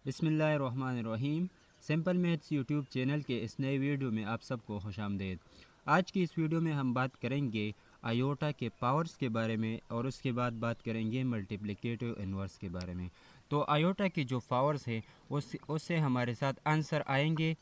बिस्मिल्लाहिर्रहमानिर्रहीम। Simple maths YouTube channel के इस नए वीडियो में आप सबको खुशामदीद। आज की इस वीडियो में हम बात करेंगे आयोटा के पावर्स के बारे में और उसके बाद बात करेंगे मल्टीप्लिकेटिव इन्वर्स के बारे में। तो आयोटा की जो पावर्स है उससे हमारे साथ आंसर आएंगे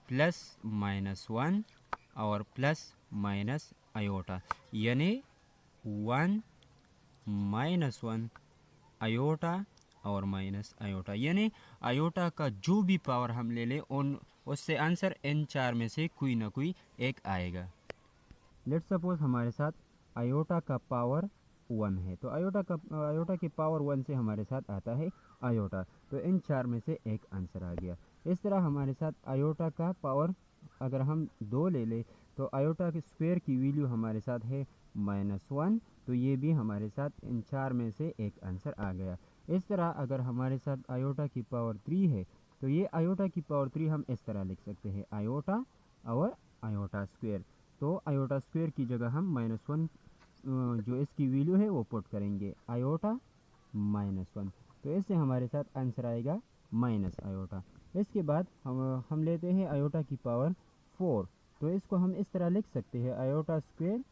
प्लस माइनस वन और प्लस माइनस आयोटा, यानी वन माइनस वन आयोटा और माइनस आयोटा, यानी आयोटा का जो भी पावर हम ले लें उन उससे आंसर इन चार में से कोई ना कोई एक आएगा। लेट्स सपोज हमारे साथ आयोटा का पावर वन है, तो आयोटा की पावर वन से हमारे साथ आता है आयोटा, तो इन चार में से एक आंसर आ गया। इस तरह हमारे साथ आयोटा का पावर अगर हम दो ले लें तो आयोटा के स्क्वायर की वैल्यू हमारे साथ है माइनस वन, तो ये भी हमारे साथ इन चार में से एक आंसर आ गया। इस तरह अगर हमारे साथ आयोटा की पावर थ्री है तो ये आयोटा की पावर थ्री हम इस तरह लिख सकते हैं आयोटा और आयोटा स्क्वायर। तो आयोटा स्क्वायर की जगह हम माइनस वन जो इसकी वैल्यू है वो पुट करेंगे आयोटा माइनस वन, तो इससे हमारे साथ आंसर आएगा माइनस आयोटा। इसके बाद हम लेते हैं आयोटा की पावर फोर, तो इसको हम इस तरह लिख सकते हैं आयोटा स्क्वायर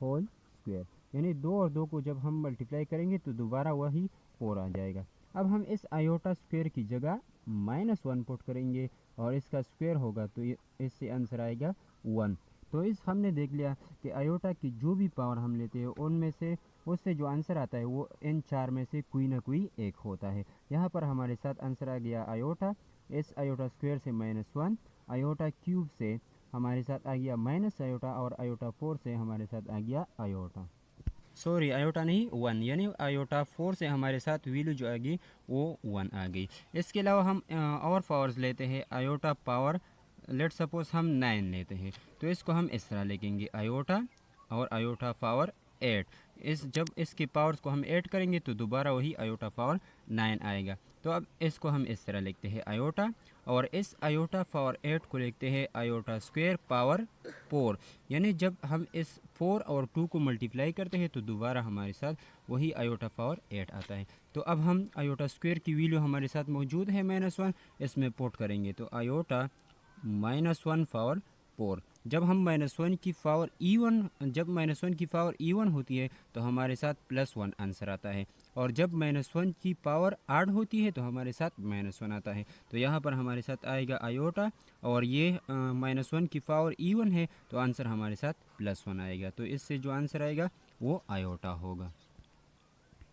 होल स्क्वायर, यानी दो और दो को जब हम मल्टीप्लाई करेंगे तो दोबारा वही फोर आ जाएगा। अब हम इस आयोटा स्क्वायर की जगह माइनस वन पुट करेंगे और इसका स्क्वायर होगा तो इससे आंसर आएगा वन। तो इस हमने देख लिया कि आयोटा की जो भी पावर हम लेते हैं उनमें से उससे जो आंसर आता है वो इन चार में से कोई ना कोई एक होता है। यहाँ पर हमारे साथ आंसर आ गया आयोटा, इस आयोटा स्क्वायर से माइनस वन, आयोटा क्यूब से हमारे साथ आ गया माइनस आयोटा और आयोटा फोर से हमारे साथ आ गया आयोटा, सॉरी आयोटा नहीं वन, यानी आयोटा फोर से हमारे साथ वैल्यू जो आ गई वो वन आ गई। इसके अलावा हम और पावर्स लेते हैं आयोटा पावर, लेट सपोज हम नाइन लेते हैं, तो इसको हम इस तरह लिखेंगे आयोटा और आयोटा पावर एट। इस जब इसकी पावर्स को हम ऐड करेंगे तो दोबारा वही आयोटा पावर नाइन आएगा। तो अब इसको हम इस तरह लिखते हैं आयोटा और इस आयोटा पावर एट को लिखते हैं आयोटा स्क्वायर पावर फोर, यानी जब हम इस फोर और टू को मल्टीप्लाई करते हैं तो दोबारा हमारे साथ वही आयोटा पावर एट आता है। तो अब हम आयोटा स्क्वायर की वैल्यू हमारे साथ मौजूद है माइनस वन, इसमें पुट करेंगे तो iota minus one power four. जब हम माइनस वन की पावर जब माइनस वन की पावर इवन होती है तो हमारे साथ प्लस वन आंसर आता है, और जब माइनस वन की पावर आड होती है तो हमारे साथ माइनस वन आता है। तो यहाँ पर हमारे साथ आएगा आयोटा और ये माइनस वन की पावर इवन है तो आंसर हमारे साथ प्लस वन आएगा, तो इससे जो आंसर आएगा वो आयोटा होगा।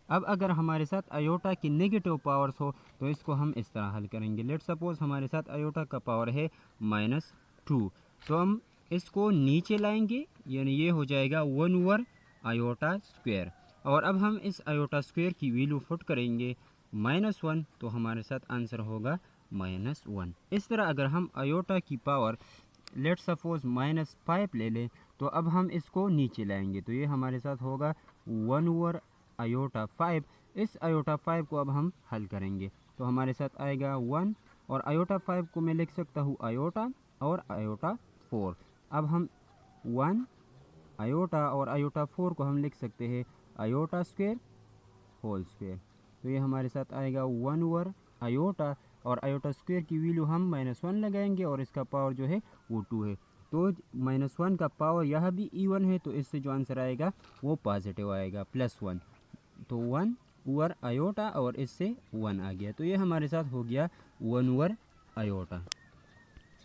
अब अगर हमारे साथ आयोटा की नेगेटिव पावर्स हो तो इसको हम इस तरह हल करेंगे। लेट सपोज हमारे साथ आयोटा का पावर है माइनस टू, तो हम इसको नीचे लाएंगे, यानी ये हो जाएगा वन ओवर आयोटा स्क्वायर, और अब हम इस आयोटा स्क्वायर की वैल्यू पुट करेंगे माइनस वन, तो हमारे साथ आंसर होगा माइनस वन। इस तरह अगर हम आयोटा की power let suppose minus five ले लें तो अब हम इसको नीचे लाएंगे, तो ये हमारे साथ होगा वन ओवर आयोटा फाइव। इस आयोटा फाइव को अब हम हल करेंगे तो हमारे साथ आएगा वन, और आयोटा फाइव को मैं लिख सकता हूँ आयोटा और आयोटा फोर। अब हम वन आयोटा और आयोटा फोर को हम लिख सकते हैं आयोटा स्क्वायर होल स्क्वायर, तो ये हमारे साथ आएगा वन ओवर आयोटा और आयोटा स्क्वायर की वैल्यू हम माइनस वन लगाएंगे और इसका पावर जो है वो टू है, तो माइनस वन का पावर यह भी इवन है, तो इससे जो आंसर आएगा वो पॉजिटिव आएगा प्लस वन, तो वन ओवर आयोटा और इससे वन आ गया, तो ये हमारे साथ हो गया वन ओवर आयोटा।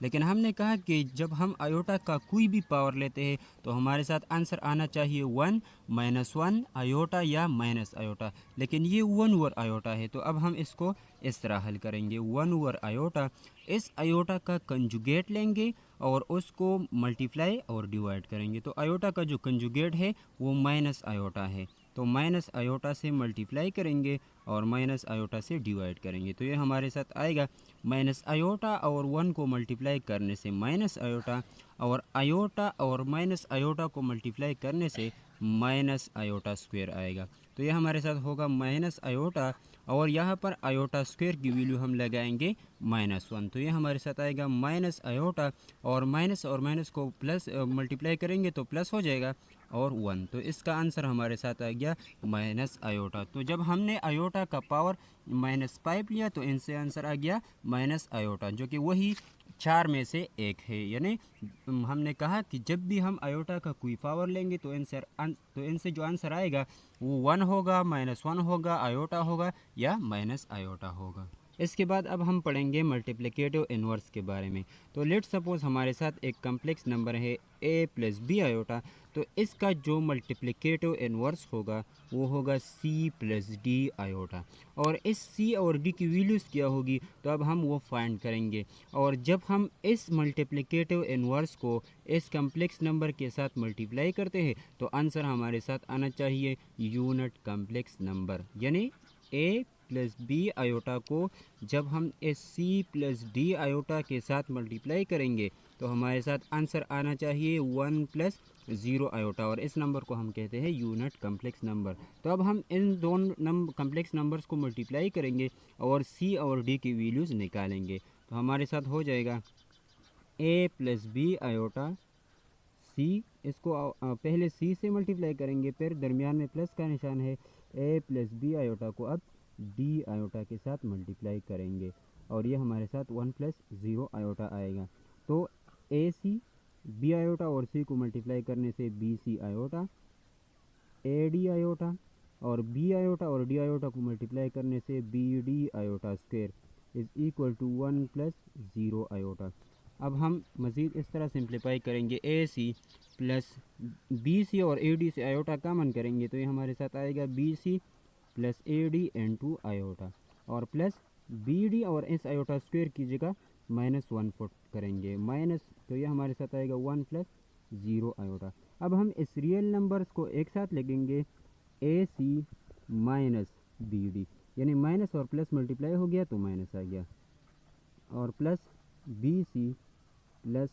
लेकिन हमने कहा कि जब हम आयोटा का कोई भी पावर लेते हैं तो हमारे साथ आंसर आना चाहिए वन माइनस वन आयोटा या माइनस आयोटा, लेकिन ये वन ओवर आयोटा है, तो अब हम इसको इस तरह हल करेंगे वन ओवर आयोटा, इस आयोटा का कंजुगेट लेंगे और उसको मल्टीप्लाई और डिवाइड करेंगे, तो आयोटा का जो कंजुगेट है वो माइनस आयोटा है, तो माइनस आयोटा से मल्टीप्लाई करेंगे और माइनस आयोटा से डिवाइड करेंगे, तो ये हमारे साथ आएगा माइनस आयोटा और वन को मल्टीप्लाई करने से माइनस आयोटा, और माइनस आयोटा को मल्टीप्लाई करने से माइनस आयोटा स्क्वायर आएगा, तो यह हमारे साथ होगा माइनस आयोटा, और यहाँ पर आयोटा स्क्वायर की वैल्यू हम लगाएंगे माइनस वन, तो ये हमारे साथ आएगा माइनस आयोटा, और माइनस को प्लस मल्टीप्लाई करेंगे तो प्लस हो जाएगा, और 1। तो इसका आंसर हमारे साथ आ गया माइनस आयोटा। तो जब हमने आयोटा का पावर -5 लिया तो इनसे आंसर आ गया माइनस आयोटा, जो कि वही 4 में से एक है। यानी हमने कहा कि जब भी हम आयोटा का कोई पावर लेंगे तो इनसे जो आंसर आएगा वो 1 होगा, -1 होगा, आयोटा होगा या माइनस आयोटा होगा। इसके बाद अब हम पढ़ेंगे मल्टीप्लिकेटिव इन्वर्स के बारे में। तो लेट सपोज हमारे साथ एक कम्प्लेक्स नंबर है a प्लस बी आयोटा। तो इसका जो मल्टीप्लिकेटिव इन्वर्स होगा वो होगा c प्लस डी आयोटा। और इस c और d की वैल्यूज़ क्या होगी तो अब हम वो फाइंड करेंगे। और जब हम इस मल्टीप्लिकेटिव इन्वर्स को इस कम्प्लेक्स नंबर के साथ मल्टीप्लाई करते हैं तो आंसर हमारे साथ आना चाहिए यूनिट कम्प्लेक्स नंबर। यानी a प्लस बी आयोटा को जब हम इस c प्लस डी आयोटा के साथ मल्टीप्लाई करेंगे तो हमारे साथ आंसर आना चाहिए 1 प्लस 0 आयोटा, और इस नंबर को हम कहते हैं यूनिट कम्प्लेक्स नंबर। तो अब हम इन दोनों कम्प्लेक्स नंबर्स को मल्टीप्लाई करेंगे और c और d की वैल्यूज़ निकालेंगे। तो हमारे साथ हो जाएगा a plus b iota c, इसको पहले c से मल्टीप्लाई करेंगे, फिर दरमियान में प्लस का निशान है, a प्लस बी आयोटा को अब d आयोटा के साथ मल्टीप्लाई करेंगे और ये हमारे साथ 1 प्लस 0 आयोटा आएगा। तो a c b आयोटा और c को मल्टीप्लाई करने से b c iota, a d iota और b आयोटा और d आयोटा को मल्टीप्लाई करने से b d iota square is equal to 1 plus 0 iota. अब हम मज़ीद इस तरह सिंप्लीफाई करेंगे, ए सी प्लस बी सी और ए डी से आयोटा कॉमन करेंगे तो ये हमारे साथ आएगा बी सी प्लस ए डी × आयोटा, और प्लस बी डी और इस आयोटा स्क्वायर की जगह -1 पुट करेंगे माइनस, तो ये हमारे साथ आएगा 1 प्लस 0 आयोटा। अब हम इस रियल नंबर्स को एक साथ लिखेंगे a C minus B d, यानी माइनस और प्लस मल्टीप्लाई हो गया तो माइनस आ गया, और plus b C plus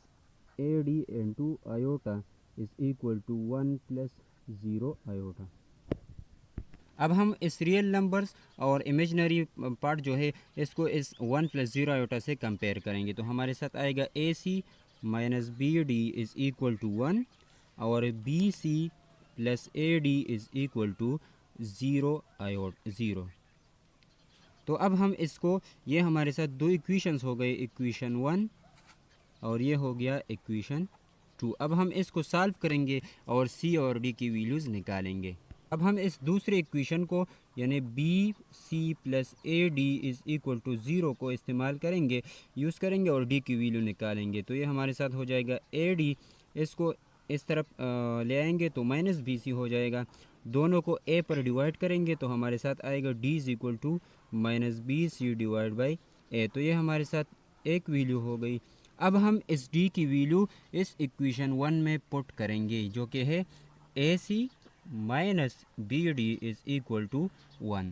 A d × iota is equal to 1 plus 0 iota. अब हम इस रियल नंबर्स और इमेजनरी पार्ट जो है इसको इस 1 प्लस 0 आयोटा से कंपेयर करेंगे तो हमारे साथ आएगा A C minus B D is equal to 1 और B C plus A D is equal to 0। तो अब हम इसको, ये हमारे साथ दो इक्वेशंस हो गए, इक्वेशन 1 और ये हो गया इक्वेशन 2। अब हम इसको सॉल्व करेंगे और c और d की वैल्यूज़ निकालेंगे। अब हम इस दूसरे इक्वेशन को यानी b C plus A D is equal to 0 को इस्तेमाल करेंगे, यूज़ करेंगे और d की वैल्यू निकालेंगे। तो ये हमारे साथ हो जाएगा ए डी, इसको इस तरफ ले आएंगे तो माइनस बी सी हो जाएगा, दोनों को a पर डिवाइड करेंगे तो हमारे साथ आएगा d is equal to minus B C divide by a। तो ये हमारे साथ एक वैल्यू हो गई। अब हम इस d की वैल्यू इस इक्वेशन 1 में पुट करेंगे जो कि है A C minus B D is equal to 1।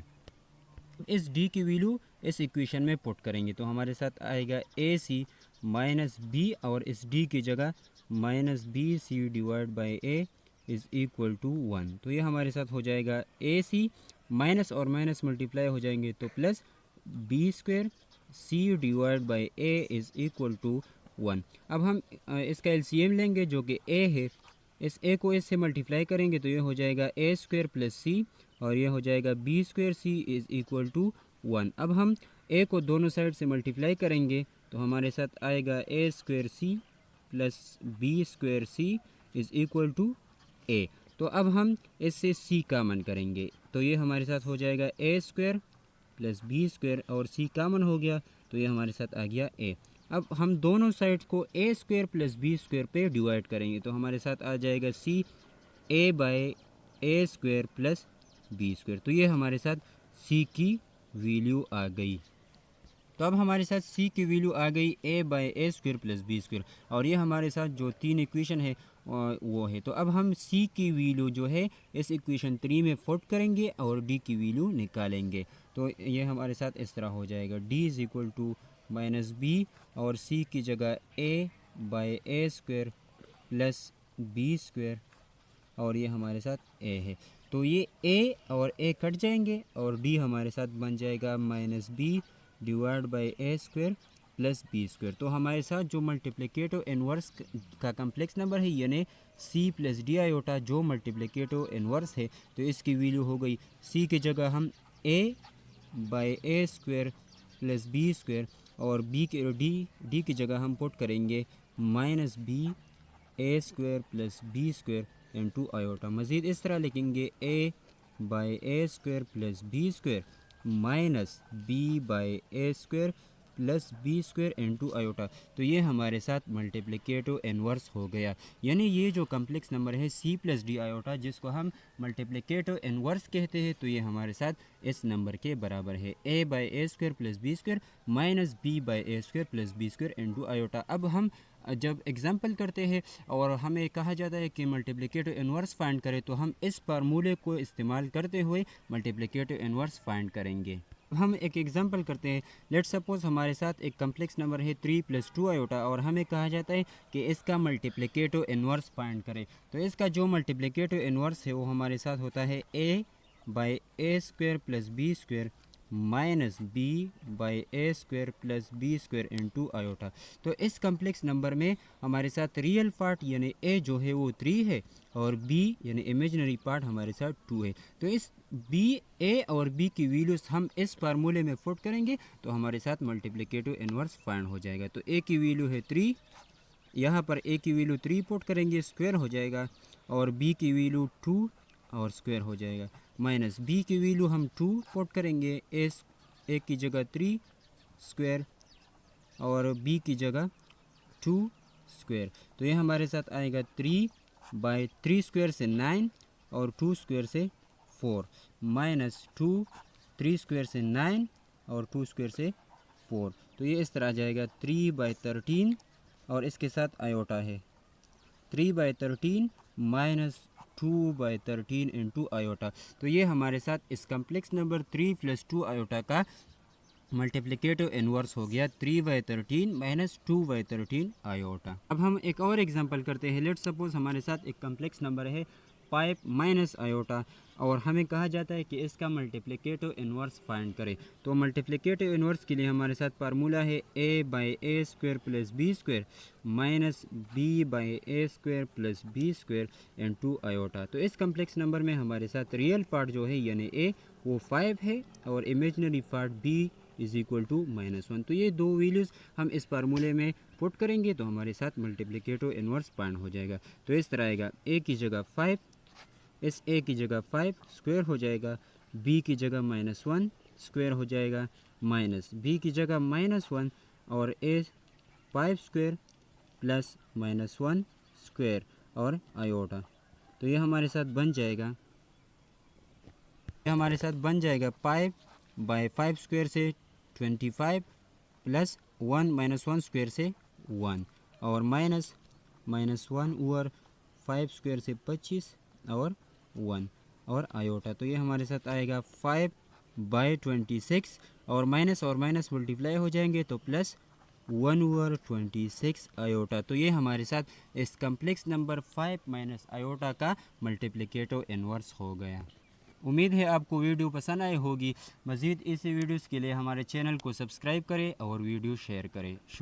इस d की वैल्यू इस इक्वेशन में पुट करेंगे तो हमारे साथ आएगा ए सी माइनस बी और इस d की जगह minus B C divide by A is equal to 1। तो ये हमारे साथ हो जाएगा ए सी, माइनस और माइनस मल्टीप्लाई हो जाएंगे तो plus B square C divide by A is equal to 1। अब हम इसका एलसीएम लेंगे जो कि a है, इस a को इससे मल्टीप्लाई करेंगे तो ये हो जाएगा a स्क्वायर प्लस सी और ये हो जाएगा b square C is equal to 1। अब हम a को दोनों साइड से मल्टीप्लाई करेंगे तो हमारे साथ आएगा a square C plus b square C is equal to a। तो अब हम इससे c कॉमन करेंगे तो ये हमारे साथ हो जाएगा a square plus B square और c कॉमन हो गया तो ये हमारे साथ आ गया a। अब हम दोनों साइड्स को a square plus B square पे डिवाइड करेंगे तो हमारे साथ आ जाएगा c a by A square plus B square. तो ये हमारे साथ c की वैल्यू आ गई। तो अब हमारे साथ c की वैल्यू आ गई a by A square plus B square और ये हमारे साथ जो 3 इक्वेशन है वो है। तो अब हम c की वैल्यू जो है इस इक्वेशन 3 में पुट करेंगे और d की वैल्यू निकालेंगे। तो ये हमारे साथ इस तरह हो जाएगा d is equal to minus B और c की जगह a by A square plus B square और ये हमारे साथ a है। तो ये a और a कट जाएंगे और d हमारे साथ बन जाएगा minus B divide by A square plus B square. तो हमारे साथ जो मल्टीप्लिकेटिव इन्वर्स का कम्प्लेक्स नंबर है यानी सी प्लस डी आयोटा जो मल्टीप्लिकेटिव इन्वर्स है, तो इसकी वैल्यू हो गई सी की जगह हम A by A square plus B square और बी के डी की जगह हम पुट करेंगे minus B A square plus B square into iota. मज़ीद इस तरह लिखेंगे A by A square plus B square minus B by A square plus B square into iota. तो ये हमारे साथ मल्टीप्लिकेटिव इन्वर्स हो गया। यानी ये जो कम्प्लेक्स नंबर है सी प्लस डी आयोटा जिसको हम मल्टीप्लिकेटिव इन्वर्स कहते हैं, तो ये हमारे साथ इस नंबर के बराबर है A by A square plus B square minus B by A square plus B square into iota. अब हम जब एग्जाम्पल करते हैं और हमें कहा जाता है कि मल्टीप्लिकेटिव इन्वर्स फाइंड करें, तो हम इस फार्मूले को इस्तेमाल करते हुए मल्टीप्लिकेटिव इन्वर्स फाइंड करेंगे। हम एक एग्जांपल करते हैं। लेट सपोज हमारे साथ एक कम्प्लेक्स नंबर है 3 + 2 आयोटा और हमें कहा जाता है कि इसका मल्टीप्लिकेटिव इन्वर्स फाइंड करें। तो इसका जो मल्टीप्लिकेटिव इन्वर्स है वो हमारे साथ होता है a by A square plus B square minus B by A square plus B square into iota. तो इस कम्प्लेक्स नंबर में हमारे साथ रियल पार्ट यानी a जो है वो 3 है और b यानी इमेजिनरी पार्ट हमारे साथ 2 है। तो इस b a और b की वैल्यूज हम इस फार्मूले में पुट करेंगे तो हमारे साथ मल्टीप्लिकेटिव इन्वर्स फाइंड हो जाएगा। तो a की वैल्यू है 3, यहाँ पर a की वैल्यू 3 पुट करेंगे स्क्वायर हो जाएगा और b की वैल्यू 2 और स्क्वायर हो जाएगा माइनस b की वैल्यू हम 2 पुट करेंगे a की जगह 3 स्क्वायर और b की जगह 2 स्क्वायर। तो ये हमारे साथ आएगा 3 बाई 3 स्क्वायर से 9 और 2 स्क्वायर से 4 माइनस 2 3 स्क्वायर से 9 और 2 स्क्वायर से 4। तो ये इस तरह आ जाएगा 3 बाई 13 और इसके साथ आयोटा है 3 by 13 minus 2 by 13 into iota. तो ये हमारे साथ इस कम्प्लेक्स नंबर 3 + 2 आयोटा का मल्टीप्लिकेटिव इन्वर्स हो गया 3 बाई 13 माइनस 2 बाई 13 आयोटा। अब हम एक और एग्जांपल करते हैं। लेट सपोज हमारे साथ एक कम्प्लेक्स नंबर है 5 माइनस आयोटा और हमें कहा जाता है कि इसका मल्टीप्लिकेटिव इन्वर्स फाइंड करें। तो मल्टीप्लिकेटिव इन्वर्स के लिए हमारे साथ फार्मूला है a by A square plus B square minus b by A square plus B square into iota. तो इस कम्प्लेक्स नंबर में हमारे साथ रियल पार्ट जो है यानी a वो 5 है और imaginary part b is equal to -1। तो ये दो वैल्यूज़ हम इस फार्मूले में पुट करेंगे तो हमारे साथ मल्टीप्लिकेटिव इन्वर्स फाइंड हो जाएगा। तो इस तरह आएगा a की जगह 5, इस a की जगह 5 स्क्वायर हो जाएगा, b की जगह -1 स्क्वायर हो जाएगा माइनस b की जगह -1 और a 5 स्क्वायर प्लस -1 स्क्वायर और आयोटा। तो ये हमारे साथ बन जाएगा 5 बाई 5 स्क्वायर से 25 प्लस 1 -1 स्क्वायर से 1 और माइनस -1 ओवर 5 स्क्वायर से 25 और 1 और आयोटा। तो ये हमारे साथ आएगा 5 बाई 26 और माइनस मल्टीप्लाई हो जाएंगे तो प्लस 1 ओवर 26 आयोटा। तो ये हमारे साथ इस कम्प्लेक्स नंबर 5 माइनस आयोटा का मल्टीप्लिकेटिव इन्वर्स हो गया। उम्मीद है आपको वीडियो पसंद आई होगी। मज़ीद ऐसे वीडियोज़ के लिए हमारे चैनल को सब्सक्राइब करें और वीडियो शेयर करें। शुक्रिया।